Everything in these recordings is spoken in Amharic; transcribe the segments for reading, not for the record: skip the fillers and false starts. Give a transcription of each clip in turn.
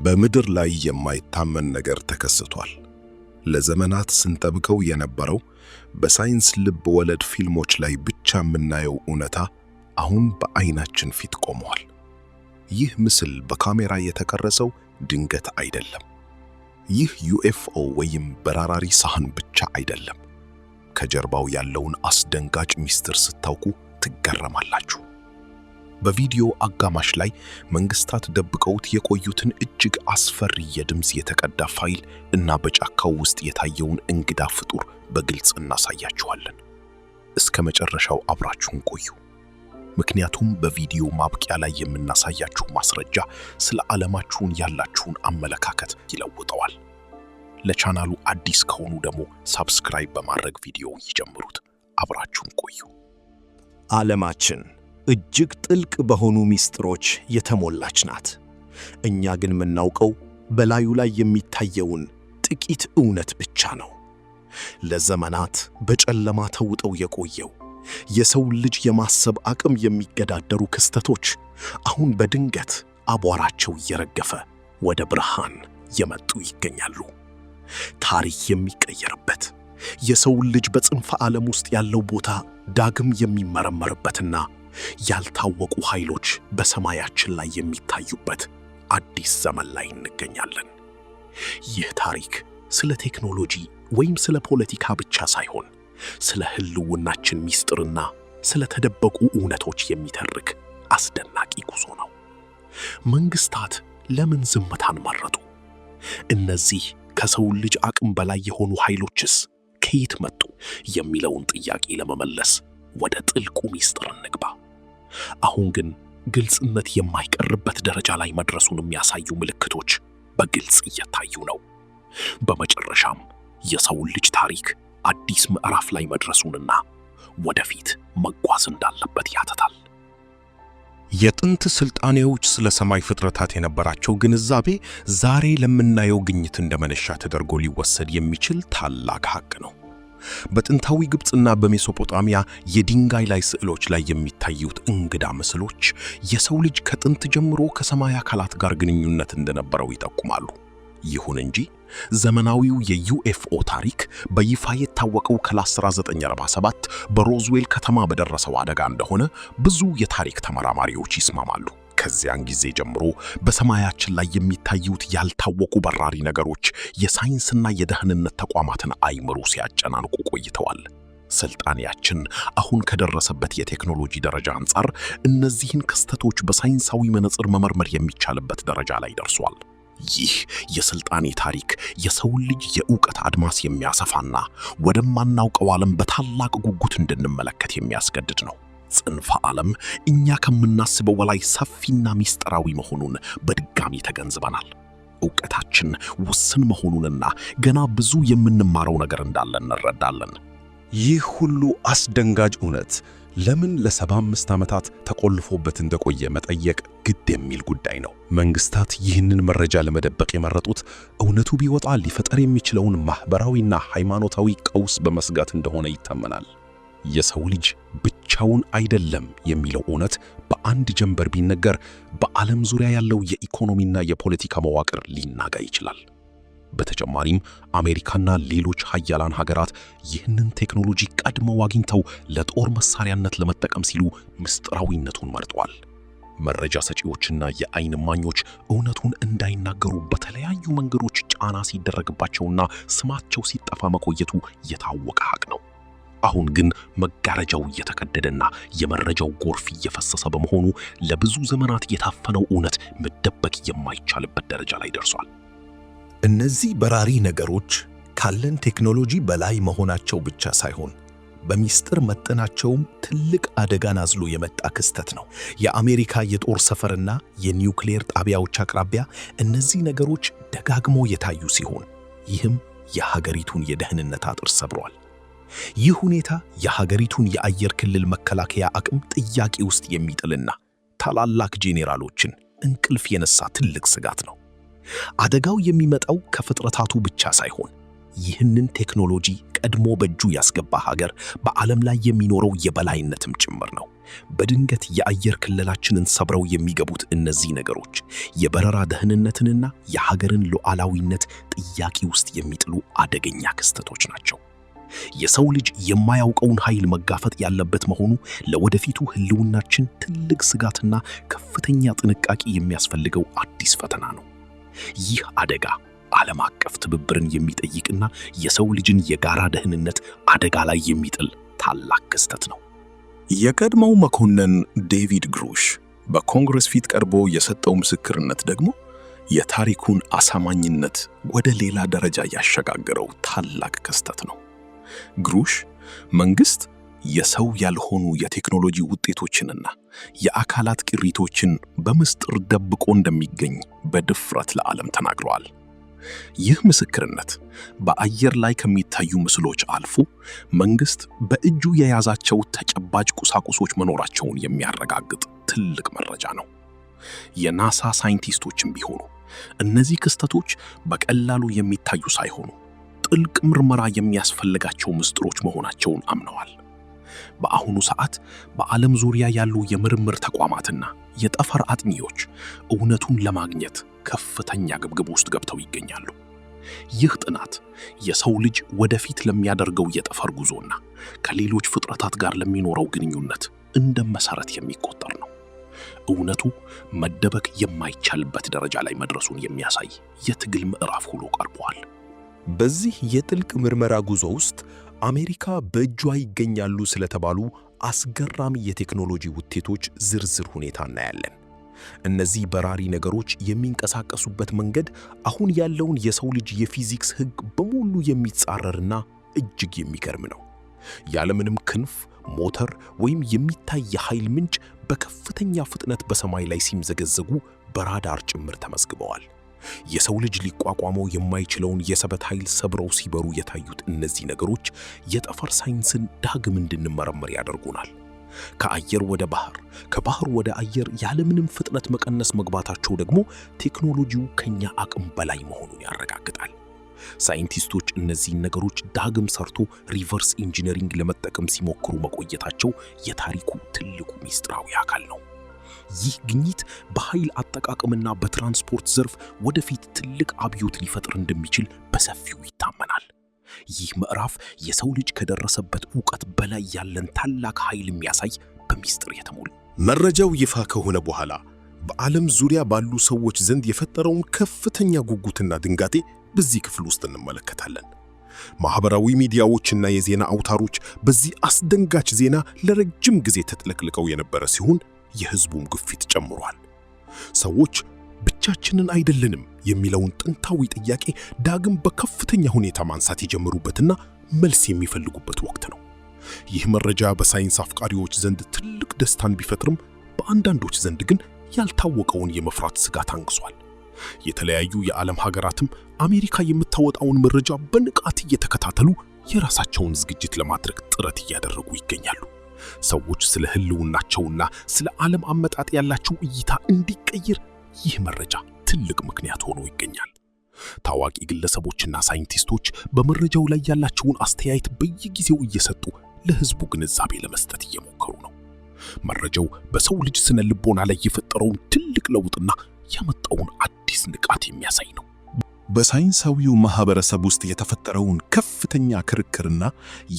በምድር ላይ የማይታመን ነገር ተከስቷል። ለዘመናት ስንጠብቀው የነበረው በሳይንስ ልብ ወለድ ፊልሞች ላይ ብቻ የምናየው እውነታ አሁን በዓይናችን ፊት ቆሟል። ይህ ምስል በካሜራ የተቀረጸው ድንገት አይደለም። ይህ ዩኤፍኦ ወይም በራሪ ሳህን ብቻ አይደለም። ከጀርባው ያለውን አስደንጋጭ ሚስጥር ስታውቁ ትገረማላችሁ። በቪዲዮ አጋማሽ ላይ መንግስታት ደብቀውት የቆዩትን እጅግ አስፈሪ የድምፅ የተቀዳ ፋይል እና በጫካው ውስጥ የታየውን እንግዳ ፍጡር በግልጽ እናሳያችኋለን። እስከ መጨረሻው አብራችሁን ቆዩ። ምክንያቱም በቪዲዮ ማብቂያ ላይ የምናሳያችሁ ማስረጃ ስለ ዓለማችሁን ያላችሁን አመለካከት ይለውጠዋል። ለቻናሉ አዲስ ከሆኑ ደግሞ ሳብስክራይብ በማድረግ ቪዲዮ ይጀምሩት። አብራችሁን ቆዩ። ዓለማችን እጅግ ጥልቅ በሆኑ ሚስጥሮች የተሞላች ናት። እኛ ግን የምናውቀው በላዩ ላይ የሚታየውን ጥቂት እውነት ብቻ ነው። ለዘመናት በጨለማ ተውጠው የቆየው የሰው ልጅ የማሰብ አቅም የሚገዳደሩ ክስተቶች አሁን በድንገት አቧራቸው እየረገፈ ወደ ብርሃን የመጡ ይገኛሉ። ታሪክ የሚቀየርበት፣ የሰው ልጅ በጽንፈ ዓለም ውስጥ ያለው ቦታ ዳግም የሚመረመርበትና ያልታወቁ ኃይሎች በሰማያችን ላይ የሚታዩበት አዲስ ዘመን ላይ እንገኛለን። ይህ ታሪክ ስለ ቴክኖሎጂ ወይም ስለ ፖለቲካ ብቻ ሳይሆን ስለ ህልውናችን ሚስጥርና ስለ ተደበቁ እውነቶች የሚተርክ አስደናቂ ጉዞ ነው። መንግስታት ለምን ዝምታን መረጡ? እነዚህ ከሰው ልጅ አቅም በላይ የሆኑ ኃይሎችስ ከየት መጡ? የሚለውን ጥያቄ ለመመለስ ወደ ጥልቁ ሚስጥር እንግባ። አሁን ግን ግልጽነት የማይቀርበት ደረጃ ላይ መድረሱን የሚያሳዩ ምልክቶች በግልጽ እየታዩ ነው። በመጨረሻም የሰው ልጅ ታሪክ አዲስ ምዕራፍ ላይ መድረሱንና ወደፊት መጓዝ እንዳለበት ያተታል። የጥንት ስልጣኔዎች ስለ ሰማይ ፍጥረታት የነበራቸው ግንዛቤ ዛሬ ለምናየው ግኝት እንደመነሻ ተደርጎ ሊወሰድ የሚችል ታላቅ ሐቅ ነው። በጥንታዊ ግብጽና በሜሶፖጣሚያ የድንጋይ ላይ ስዕሎች ላይ የሚታዩት እንግዳ ምስሎች የሰው ልጅ ከጥንት ጀምሮ ከሰማይ አካላት ጋር ግንኙነት እንደነበረው ይጠቁማሉ። ይሁን እንጂ ዘመናዊው የዩኤፍኦ ታሪክ በይፋ የታወቀው ከ1947 በሮዝዌል ከተማ በደረሰው አደጋ እንደሆነ ብዙ የታሪክ ተመራማሪዎች ይስማማሉ። ከዚያን ጊዜ ጀምሮ በሰማያችን ላይ የሚታዩት ያልታወቁ በራሪ ነገሮች የሳይንስና የደህንነት ተቋማትን አእምሮ ሲያጨናንቁ ቆይተዋል። ስልጣኔያችን አሁን ከደረሰበት የቴክኖሎጂ ደረጃ አንጻር እነዚህን ክስተቶች በሳይንሳዊ መነጽር መመርመር የሚቻልበት ደረጃ ላይ ደርሷል። ይህ የስልጣኔ ታሪክ የሰው ልጅ የእውቀት አድማስ የሚያሰፋና ወደማናውቀው ዓለም በታላቅ ጉጉት እንድንመለከት የሚያስገድድ ነው። ጽንፈ ዓለም እኛ ከምናስበው በላይ ሰፊና ሚስጥራዊ መሆኑን በድጋሚ ተገንዝበናል። ዕውቀታችን ውስን መሆኑንና ገና ብዙ የምንማረው ነገር እንዳለ እንረዳለን። ይህ ሁሉ አስደንጋጭ እውነት ለምን ለ75 ዓመታት ተቆልፎበት እንደቆየ መጠየቅ ግድ የሚል ጉዳይ ነው። መንግስታት ይህንን መረጃ ለመደበቅ የመረጡት እውነቱ ቢወጣ ሊፈጠር የሚችለውን ማህበራዊና ሃይማኖታዊ ቀውስ በመስጋት እንደሆነ ይታመናል። የሰው ልጅ ብቻውን አይደለም የሚለው እውነት በአንድ ጀንበር ቢነገር በዓለም ዙሪያ ያለው የኢኮኖሚና የፖለቲካ መዋቅር ሊናጋ ይችላል። በተጨማሪም አሜሪካና ሌሎች ሀያላን ሀገራት ይህንን ቴክኖሎጂ ቀድመው አግኝተው ለጦር መሳሪያነት ለመጠቀም ሲሉ ምስጢራዊነቱን መርጠዋል። መረጃ ሰጪዎችና የዓይን እማኞች እውነቱን እንዳይናገሩ በተለያዩ መንገዶች ጫና ሲደረግባቸውና ስማቸው ሲጠፋ መቆየቱ የታወቀ ሐቅ ነው። አሁን ግን መጋረጃው እየተቀደደና የመረጃው ጎርፍ እየፈሰሰ በመሆኑ ለብዙ ዘመናት የታፈነው እውነት መደበቅ የማይቻልበት ደረጃ ላይ ደርሷል። እነዚህ በራሪ ነገሮች ካለን ቴክኖሎጂ በላይ መሆናቸው ብቻ ሳይሆን በሚስጥር መጠናቸውም ትልቅ አደጋን አዝሎ የመጣ ክስተት ነው። የአሜሪካ የጦር ሰፈርና የኒውክሌር ጣቢያዎች አቅራቢያ እነዚህ ነገሮች ደጋግሞ የታዩ ሲሆን ይህም የሀገሪቱን የደህንነት አጥር ሰብሯል። ይህ ሁኔታ የሀገሪቱን የአየር ክልል መከላከያ አቅም ጥያቄ ውስጥ የሚጥልና ታላላቅ ጄኔራሎችን እንቅልፍ የነሳ ትልቅ ስጋት ነው። አደጋው የሚመጣው ከፍጥረታቱ ብቻ ሳይሆን ይህንን ቴክኖሎጂ ቀድሞ በእጁ ያስገባ ሀገር በዓለም ላይ የሚኖረው የበላይነትም ጭምር ነው። በድንገት የአየር ክልላችንን ሰብረው የሚገቡት እነዚህ ነገሮች የበረራ ደህንነትንና የሀገርን ሉዓላዊነት ጥያቄ ውስጥ የሚጥሉ አደገኛ ክስተቶች ናቸው። የሰው ልጅ የማያውቀውን ኃይል መጋፈጥ ያለበት መሆኑ ለወደፊቱ ህልውናችን ትልቅ ስጋትና ከፍተኛ ጥንቃቄ የሚያስፈልገው አዲስ ፈተና ነው። ይህ አደጋ ዓለም አቀፍ ትብብርን የሚጠይቅና የሰው ልጅን የጋራ ደህንነት አደጋ ላይ የሚጥል ታላቅ ክስተት ነው። የቀድሞው መኮንን ዴቪድ ግሩሽ በኮንግረስ ፊት ቀርቦ የሰጠው ምስክርነት ደግሞ የታሪኩን አሳማኝነት ወደ ሌላ ደረጃ ያሸጋገረው ታላቅ ክስተት ነው። ግሩሽ መንግስት የሰው ያልሆኑ የቴክኖሎጂ ውጤቶችንና የአካላት ቅሪቶችን በምስጢር ደብቆ እንደሚገኝ በድፍረት ለዓለም ተናግረዋል። ይህ ምስክርነት በአየር ላይ ከሚታዩ ምስሎች አልፎ መንግስት በእጁ የያዛቸው ተጨባጭ ቁሳቁሶች መኖራቸውን የሚያረጋግጥ ትልቅ መረጃ ነው። የናሳ ሳይንቲስቶችም ቢሆኑ እነዚህ ክስተቶች በቀላሉ የሚታዩ ሳይሆኑ ጥልቅ ምርመራ የሚያስፈልጋቸው ምስጢሮች መሆናቸውን አምነዋል። በአሁኑ ሰዓት በዓለም ዙሪያ ያሉ የምርምር ተቋማትና የጠፈር አጥኚዎች እውነቱን ለማግኘት ከፍተኛ ግብግብ ውስጥ ገብተው ይገኛሉ። ይህ ጥናት የሰው ልጅ ወደፊት ለሚያደርገው የጠፈር ጉዞና ከሌሎች ፍጥረታት ጋር ለሚኖረው ግንኙነት እንደ መሰረት የሚቆጠር ነው። እውነቱ መደበቅ የማይቻልበት ደረጃ ላይ መድረሱን የሚያሳይ የትግል ምዕራፍ ሆኖ ቀርቧል። በዚህ የጥልቅ ምርመራ ጉዞ ውስጥ አሜሪካ በእጇ ይገኛሉ ስለተባሉ አስገራሚ የቴክኖሎጂ ውጤቶች ዝርዝር ሁኔታ እናያለን። እነዚህ በራሪ ነገሮች የሚንቀሳቀሱበት መንገድ አሁን ያለውን የሰው ልጅ የፊዚክስ ሕግ በሙሉ የሚጻረርና እጅግ የሚገርም ነው። ያለምንም ክንፍ፣ ሞተር ወይም የሚታይ የኃይል ምንጭ በከፍተኛ ፍጥነት በሰማይ ላይ ሲምዘገዘጉ በራዳር ጭምር ተመዝግበዋል። የሰው ልጅ ሊቋቋመው የማይችለውን የሰበት ኃይል ሰብረው ሲበሩ የታዩት እነዚህ ነገሮች የጠፈር ሳይንስን ዳግም እንድንመረምር ያደርጉናል። ከአየር ወደ ባህር፣ ከባህር ወደ አየር ያለምንም ፍጥነት መቀነስ መግባታቸው ደግሞ ቴክኖሎጂው ከኛ አቅም በላይ መሆኑን ያረጋግጣል። ሳይንቲስቶች እነዚህን ነገሮች ዳግም ሰርቶ ሪቨርስ ኢንጂነሪንግ ለመጠቀም ሲሞክሩ መቆየታቸው የታሪኩ ትልቁ ሚስጥራዊ አካል ነው። ይህ ግኝት በኃይል አጠቃቀምና በትራንስፖርት ዘርፍ ወደፊት ትልቅ አብዮት ሊፈጥር እንደሚችል በሰፊው ይታመናል። ይህ ምዕራፍ የሰው ልጅ ከደረሰበት ዕውቀት በላይ ያለን ታላቅ ኃይል የሚያሳይ በሚስጥር የተሞላ መረጃው ይፋ ከሆነ በኋላ በዓለም ዙሪያ ባሉ ሰዎች ዘንድ የፈጠረውን ከፍተኛ ጉጉትና ድንጋጤ በዚህ ክፍል ውስጥ እንመለከታለን። ማህበራዊ ሚዲያዎችና የዜና አውታሮች በዚህ አስደንጋጭ ዜና ለረጅም ጊዜ ተጥለቅልቀው የነበረ ሲሆን የህዝቡም ግፊት ጨምሯል። ሰዎች ብቻችንን አይደለንም የሚለውን ጥንታዊ ጥያቄ ዳግም በከፍተኛ ሁኔታ ማንሳት የጀመሩበትና መልስ የሚፈልጉበት ወቅት ነው። ይህ መረጃ በሳይንስ አፍቃሪዎች ዘንድ ትልቅ ደስታን ቢፈጥርም በአንዳንዶች ዘንድ ግን ያልታወቀውን የመፍራት ስጋት አንግሷል። የተለያዩ የዓለም ሀገራትም አሜሪካ የምታወጣውን መረጃ በንቃት እየተከታተሉ የራሳቸውን ዝግጅት ለማድረግ ጥረት እያደረጉ ይገኛሉ። ሰዎች ስለ ህልውናቸውና ስለ ዓለም አመጣጥ ያላቸው እይታ እንዲቀየር ይህ መረጃ ትልቅ ምክንያት ሆኖ ይገኛል። ታዋቂ ግለሰቦችና ሳይንቲስቶች በመረጃው ላይ ያላቸውን አስተያየት በየጊዜው እየሰጡ ለህዝቡ ግንዛቤ ለመስጠት እየሞከሩ ነው። መረጃው በሰው ልጅ ስነ ልቦና ላይ የፈጠረውን ትልቅ ለውጥና ያመጣውን አዲስ ንቃት የሚያሳይ ነው። በሳይንሳዊው ማህበረሰብ ውስጥ የተፈጠረውን ከፍተኛ ክርክርና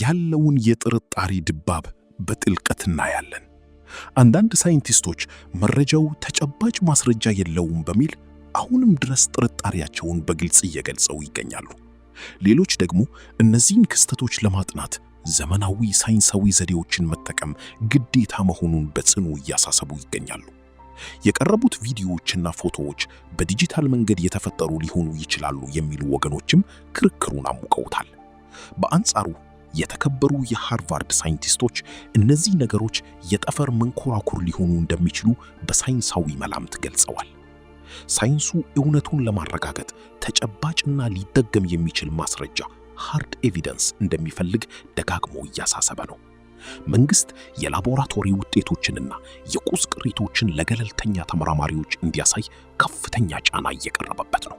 ያለውን የጥርጣሬ ድባብ በጥልቀት እናያለን። አንዳንድ ሳይንቲስቶች መረጃው ተጨባጭ ማስረጃ የለውም በሚል አሁንም ድረስ ጥርጣሬያቸውን በግልጽ እየገለጹ ይገኛሉ። ሌሎች ደግሞ እነዚህን ክስተቶች ለማጥናት ዘመናዊ ሳይንሳዊ ዘዴዎችን መጠቀም ግዴታ መሆኑን በጽኑ እያሳሰቡ ይገኛሉ። የቀረቡት ቪዲዮዎችና ፎቶዎች በዲጂታል መንገድ የተፈጠሩ ሊሆኑ ይችላሉ የሚሉ ወገኖችም ክርክሩን አሙቀውታል። በአንጻሩ የተከበሩ የሃርቫርድ ሳይንቲስቶች እነዚህ ነገሮች የጠፈር መንኮራኩር ሊሆኑ እንደሚችሉ በሳይንሳዊ መላምት ገልጸዋል። ሳይንሱ እውነቱን ለማረጋገጥ ተጨባጭና ሊደገም የሚችል ማስረጃ ሃርድ ኤቪደንስ እንደሚፈልግ ደጋግሞ እያሳሰበ ነው። መንግስት የላቦራቶሪ ውጤቶችንና የቁስ ቅሪቶችን ለገለልተኛ ተመራማሪዎች እንዲያሳይ ከፍተኛ ጫና እየቀረበበት ነው።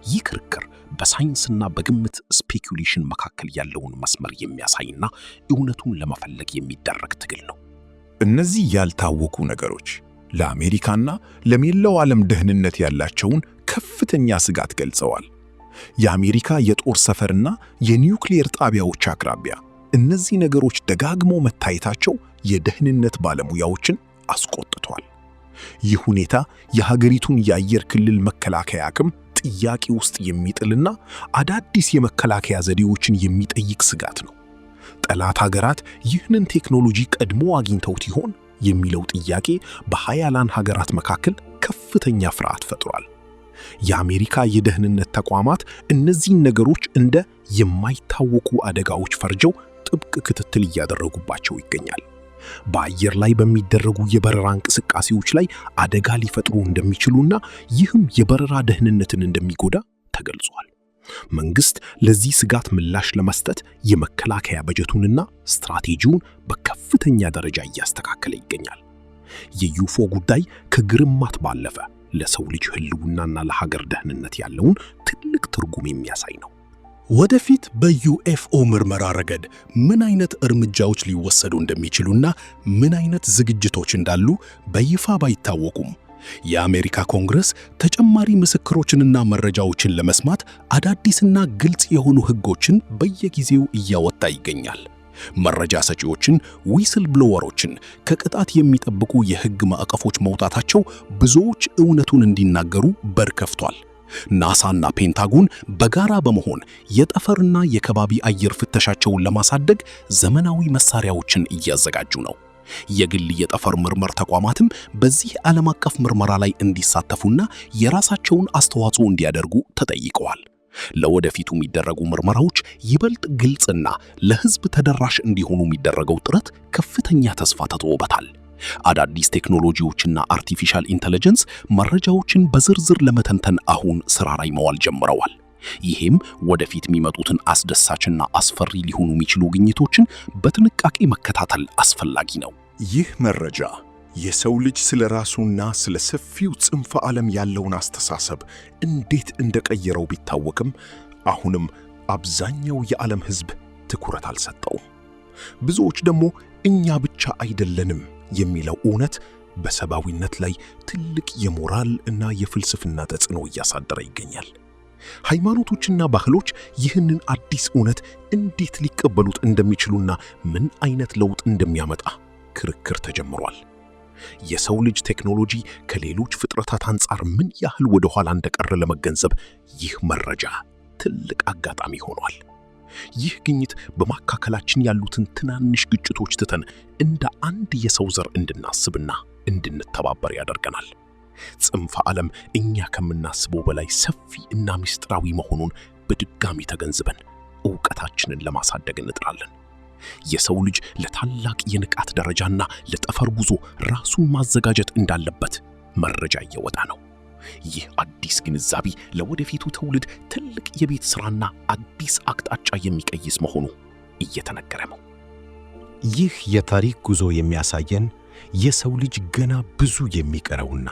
ይህ ክርክር በሳይንስና በግምት ስፔኩሌሽን መካከል ያለውን መስመር የሚያሳይና እውነቱን ለመፈለግ የሚደረግ ትግል ነው። እነዚህ ያልታወቁ ነገሮች ለአሜሪካና ለመላው ዓለም ደህንነት ያላቸውን ከፍተኛ ስጋት ገልጸዋል። የአሜሪካ የጦር ሰፈርና የኒውክሌር ጣቢያዎች አቅራቢያ እነዚህ ነገሮች ደጋግሞ መታየታቸው የደህንነት ባለሙያዎችን አስቆጥቷል። ይህ ሁኔታ የሀገሪቱን የአየር ክልል መከላከያ አቅም ጥያቄ ውስጥ የሚጥልና አዳዲስ የመከላከያ ዘዴዎችን የሚጠይቅ ስጋት ነው። ጠላት ሀገራት ይህንን ቴክኖሎጂ ቀድሞ አግኝተውት ይሆን የሚለው ጥያቄ በሀያላን ሀገራት መካከል ከፍተኛ ፍርሃት ፈጥሯል። የአሜሪካ የደህንነት ተቋማት እነዚህን ነገሮች እንደ የማይታወቁ አደጋዎች ፈርጀው ጥብቅ ክትትል እያደረጉባቸው ይገኛል። በአየር ላይ በሚደረጉ የበረራ እንቅስቃሴዎች ላይ አደጋ ሊፈጥሩ እንደሚችሉና ይህም የበረራ ደህንነትን እንደሚጎዳ ተገልጿል። መንግስት ለዚህ ስጋት ምላሽ ለመስጠት የመከላከያ በጀቱንና ስትራቴጂውን በከፍተኛ ደረጃ እያስተካከለ ይገኛል። የዩፎ ጉዳይ ከግርማት ባለፈ ለሰው ልጅ ህልውናና ለሀገር ደህንነት ያለውን ትልቅ ትርጉም የሚያሳይ ነው። ወደፊት በዩኤፍኦ ምርመራ ረገድ ምን አይነት እርምጃዎች ሊወሰዱ እንደሚችሉና ምን አይነት ዝግጅቶች እንዳሉ በይፋ ባይታወቁም የአሜሪካ ኮንግረስ ተጨማሪ ምስክሮችንና መረጃዎችን ለመስማት አዳዲስና ግልጽ የሆኑ ህጎችን በየጊዜው እያወጣ ይገኛል። መረጃ ሰጪዎችን፣ ዊስል ብሎወሮችን ከቅጣት የሚጠብቁ የህግ ማዕቀፎች መውጣታቸው ብዙዎች እውነቱን እንዲናገሩ በር ከፍቷል። ናሳና ፔንታጎን በጋራ በመሆን የጠፈርና የከባቢ አየር ፍተሻቸውን ለማሳደግ ዘመናዊ መሳሪያዎችን እያዘጋጁ ነው። የግል የጠፈር ምርመር ተቋማትም በዚህ ዓለም አቀፍ ምርመራ ላይ እንዲሳተፉና የራሳቸውን አስተዋጽኦ እንዲያደርጉ ተጠይቀዋል። ለወደፊቱ የሚደረጉ ምርመራዎች ይበልጥ ግልጽና ለህዝብ ተደራሽ እንዲሆኑ የሚደረገው ጥረት ከፍተኛ ተስፋ ተጥሎበታል። አዳዲስ ቴክኖሎጂዎችና አርቲፊሻል ኢንተለጀንስ መረጃዎችን በዝርዝር ለመተንተን አሁን ስራ ላይ መዋል ጀምረዋል። ይህም ወደፊት የሚመጡትን አስደሳችና አስፈሪ ሊሆኑ የሚችሉ ግኝቶችን በጥንቃቄ መከታተል አስፈላጊ ነው። ይህ መረጃ የሰው ልጅ ስለ ራሱና ስለ ሰፊው ጽንፈ ዓለም ያለውን አስተሳሰብ እንዴት እንደቀየረው ቢታወቅም አሁንም አብዛኛው የዓለም ህዝብ ትኩረት አልሰጠውም። ብዙዎች ደግሞ እኛ ብቻ አይደለንም የሚለው እውነት በሰብአዊነት ላይ ትልቅ የሞራል እና የፍልስፍና ተጽዕኖ እያሳደረ ይገኛል። ሃይማኖቶችና ባህሎች ይህንን አዲስ እውነት እንዴት ሊቀበሉት እንደሚችሉና ምን አይነት ለውጥ እንደሚያመጣ ክርክር ተጀምሯል። የሰው ልጅ ቴክኖሎጂ ከሌሎች ፍጥረታት አንጻር ምን ያህል ወደ ኋላ እንደቀረ ለመገንዘብ ይህ መረጃ ትልቅ አጋጣሚ ሆኗል። ይህ ግኝት በማካከላችን ያሉትን ትናንሽ ግጭቶች ትተን እንደ አንድ የሰው ዘር እንድናስብና እንድንተባበር ያደርገናል። ጽንፈ ዓለም እኛ ከምናስበው በላይ ሰፊ እና ምስጢራዊ መሆኑን በድጋሚ ተገንዝበን ዕውቀታችንን ለማሳደግ እንጥራለን። የሰው ልጅ ለታላቅ የንቃት ደረጃና ለጠፈር ጉዞ ራሱን ማዘጋጀት እንዳለበት መረጃ እየወጣ ነው። ይህ አዲስ ግንዛቤ ለወደፊቱ ትውልድ ትልቅ የቤት ሥራና አዲስ አቅጣጫ የሚቀይስ መሆኑ እየተነገረ ነው። ይህ የታሪክ ጉዞ የሚያሳየን የሰው ልጅ ገና ብዙ የሚቀረውና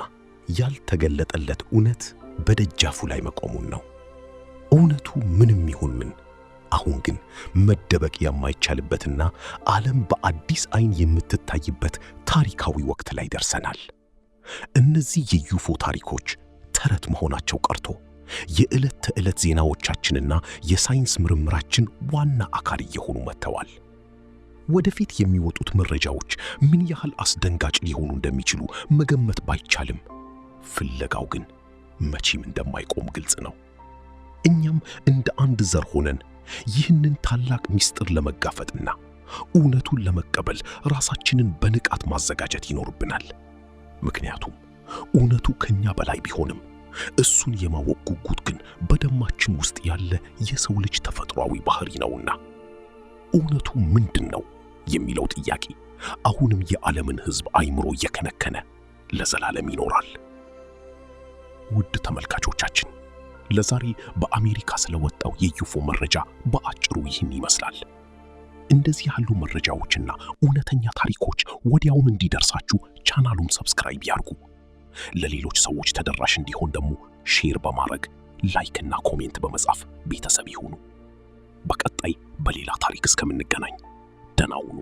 ያልተገለጠለት እውነት በደጃፉ ላይ መቆሙን ነው። እውነቱ ምንም ይሁን ምን አሁን ግን መደበቅ የማይቻልበትና ዓለም በአዲስ ዓይን የምትታይበት ታሪካዊ ወቅት ላይ ደርሰናል። እነዚህ የዩፎ ታሪኮች ተረት መሆናቸው ቀርቶ የዕለት ተዕለት ዜናዎቻችንና የሳይንስ ምርምራችን ዋና አካል እየሆኑ መጥተዋል። ወደፊት የሚወጡት መረጃዎች ምን ያህል አስደንጋጭ ሊሆኑ እንደሚችሉ መገመት ባይቻልም ፍለጋው ግን መቼም እንደማይቆም ግልጽ ነው። እኛም እንደ አንድ ዘር ሆነን ይህንን ታላቅ ምስጢር ለመጋፈጥና እውነቱን ለመቀበል ራሳችንን በንቃት ማዘጋጀት ይኖርብናል። ምክንያቱም እውነቱ ከኛ በላይ ቢሆንም እሱን የማወቅ ጉጉት ግን በደማችን ውስጥ ያለ የሰው ልጅ ተፈጥሯዊ ባህሪ ነውና እውነቱ ምንድን ነው የሚለው ጥያቄ አሁንም የዓለምን ሕዝብ አይምሮ እየከነከነ ለዘላለም ይኖራል። ውድ ተመልካቾቻችን ለዛሬ በአሜሪካ ስለወጣው የዩፎ መረጃ በአጭሩ ይህን ይመስላል። እንደዚህ ያሉ መረጃዎችና እውነተኛ ታሪኮች ወዲያውኑ እንዲደርሳችሁ ቻናሉን ሰብስክራይብ ያርጉ። ለሌሎች ሰዎች ተደራሽ እንዲሆን ደግሞ ሼር በማድረግ ላይክና ኮሜንት በመጻፍ ቤተሰብ ይሁኑ። በቀጣይ በሌላ ታሪክ እስከምንገናኝ ደህና ሁኑ።